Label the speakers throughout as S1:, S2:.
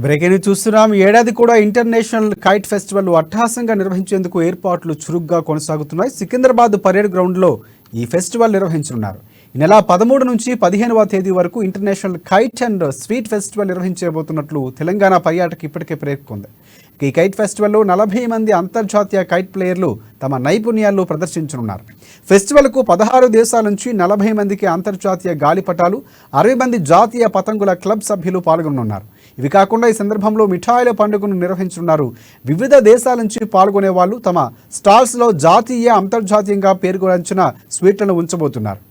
S1: Breaking చూస్తున్నాం. ఏడాది కూడా ఇంటర్నేషనల్ కైట్ ఫెస్టివల్ అట్టహాసంగా నిర్వహించేందుకు ఏర్పాట్లు చురుగ్గా కొనసాగుతున్నాయి. సికింద్రాబాద్ పరేడ్ గ్రౌండ్లో ఈ ఫెస్టివల్ నిర్వహించనున్నారు. ఈ నెల 13 నుంచి 15వ తేదీ వరకు international kite and sweet festival నిర్వహించబోతున్నట్లు తెలంగాణ పర్యాటక ఇప్పటికే పేర్కొంది. ఈ కైట్ ఫెస్టివల్లో 40 మంది అంతర్జాతీయ కైట్ ప్లేయర్లు తమ నైపుణ్యాలను ప్రదర్శించనున్నారు. ఫెస్టివల్కు 16 దేశాల నుంచి 40 మందికి అంతర్జాతీయ గాలిపటాలు, 60 మంది జాతీయ పతంగుల క్లబ్ సభ్యులు పాల్గొనున్నారు. ఇవి కాకుండా ఈ సందర్భంలో మిఠాయిల పండుగను నిర్వహించనున్నారు. వివిధ దేశాల నుంచి పాల్గొనే వాళ్ళు తమ స్టాల్స్లో జాతీయ, అంతర్జాతీయంగా పేర్కొనంచిన స్వీట్లను ఉంచబోతున్నారు.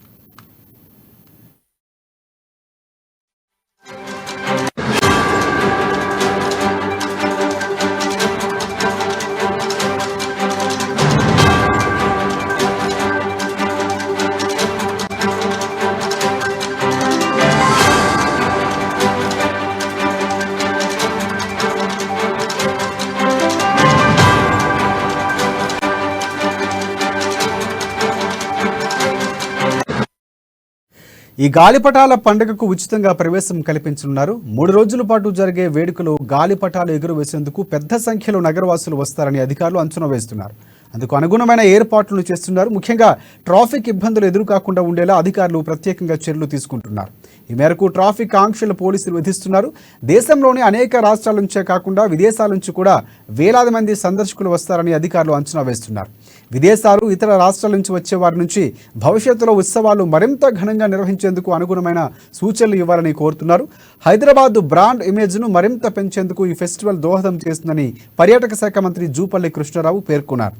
S1: ఈ గాలిపటాల పండుగకు ఉచితంగా ప్రవేశం కల్పించనున్నారు. 3 రోజుల పాటు జరిగే వేడుకలో గాలిపటాలు ఎగురవేసేందుకు పెద్ద సంఖ్యలో నగరవాసులు వస్తారని అధికారులు అంచనా వేస్తున్నారు. అందుకు అనుగుణమైన ఏర్పాట్లను చేస్తున్నారు. ముఖ్యంగా ట్రాఫిక్ ఇబ్బందులు ఎదురుకాకుండా ఉండేలా అధికారులు ప్రత్యేకంగా చర్యలు తీసుకుంటున్నారు. ఈ మేరకు ట్రాఫిక్ ఆంక్షలు పోలీసులు విధిస్తున్నారు. దేశంలోని అనేక రాష్ట్రాల నుంచే కాకుండా విదేశాల నుంచి కూడా వేలాది మంది సందర్శకులు వస్తారని అధికారులు అంచనా వేస్తున్నారు. విదేశాలు, ఇతర రాష్ట్రాల నుంచి వచ్చే వారి నుంచి భవిష్యత్తులో ఉత్సవాలు మరింత ఘనంగా నిర్వహించేందుకు అనుగుణమైన సూచనలు ఇవ్వాలని కోరుతున్నారు. హైదరాబాద్ బ్రాండ్ ఇమేజ్ను మరింత పెంచేందుకు ఈ ఫెస్టివల్ దోహదం చేస్తుందని పర్యాటక శాఖ మంత్రి జూపల్లి కృష్ణారావు పేర్కొన్నారు.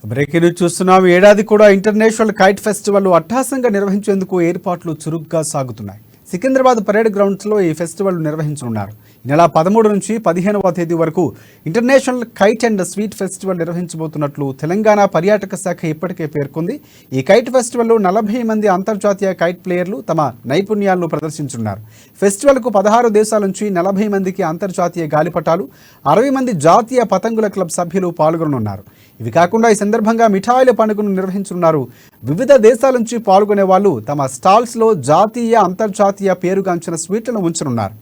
S1: బ్రేకింగ్ న్యూస్ చూస్తున్నాం. ఏడాది కూడా ఇంటర్నేషనల్ కైట్ ఫెస్టివల్ అట్టహాసంగా నిర్వహించేందుకు ఏర్పాట్లు చురుగ్గా సాగుతున్నాయి. సికింద్రాబాద్ పరేడ్ గ్రౌండ్స్లో ఈ ఫెస్టివల్ నిర్వహించనున్నారు. ఈ నెల 13 నుంచి 15వ తేదీ వరకు international kite and sweet festival నిర్వహించబోతున్నట్లు తెలంగాణ పర్యాటక శాఖ ఇప్పటికే పేర్కొంది. ఈ కైట్ ఫెస్టివల్లో 40 మంది అంతర్జాతీయ కైట్ ప్లేయర్లు తమ నైపుణ్యాలను ప్రదర్శించున్నారు. ఫెస్టివల్కు 16 దేశాల నుంచి 40 మందికి అంతర్జాతీయ గాలిపటాలు, 60 మంది జాతీయ పతంగుల క్లబ్ సభ్యులు పాల్గొననున్నారు. ఇవి కాకుండా ఈ సందర్భంగా మిఠాయిల పండుగను నిర్వహించనున్నారు. వివిధ దేశాల నుంచి పాల్గొనే వాళ్ళు తమ స్టాల్స్లో జాతీయ, అంతర్జాతీయ పేరుగాంచిన స్వీట్లను ఉంచనున్నారు.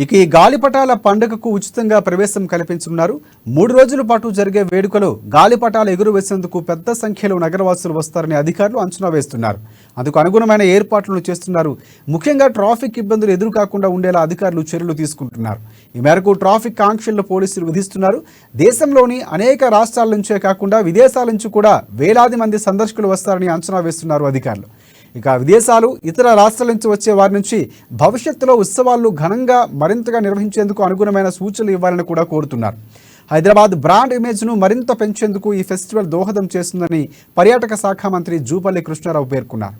S1: ఇక ఈ గాలిపటాల పండుగకు ఉచితంగా ప్రవేశం కల్పించనున్నారు. 3 రోజుల పాటు జరిగే వేడుకలో గాలిపటాలు ఎగురవేసేందుకు పెద్ద సంఖ్యలో నగరవాసులు వస్తారని అధికారులు అంచనా వేస్తున్నారు. అందుకు అనుగుణమైన ఏర్పాట్లను చేస్తున్నారు. ముఖ్యంగా ట్రాఫిక్ ఇబ్బందులు ఎదురుకాకుండా ఉండేలా అధికారులు చర్యలు తీసుకుంటున్నారు. ఈ మేరకు ట్రాఫిక్ ఆంక్షలను పోలీసులు విధిస్తున్నారు. దేశంలోని అనేక రాష్ట్రాల నుంచే కాకుండా విదేశాల నుంచి కూడా వేలాది మంది సందర్శకులు వస్తారని అంచనా వేస్తున్నారు అధికారులు. ఇక విదేశాలు, ఇతర రాష్ట్రాల నుంచి వచ్చే వారి నుంచి భవిష్యత్తులో ఉత్సవాలు ఘనంగా మరింతగా నిర్వహించేందుకు అనుగుణమైన సూచనలు ఇవ్వాలని కూడా కోరుతున్నారు. హైదరాబాద్ బ్రాండ్ ఇమేజ్ను మరింత పెంచేందుకు ఈ ఫెస్టివల్ దోహదం చేస్తుందని పర్యాటక శాఖ మంత్రి జూపల్లి కృష్ణారావు పేర్కొన్నారు.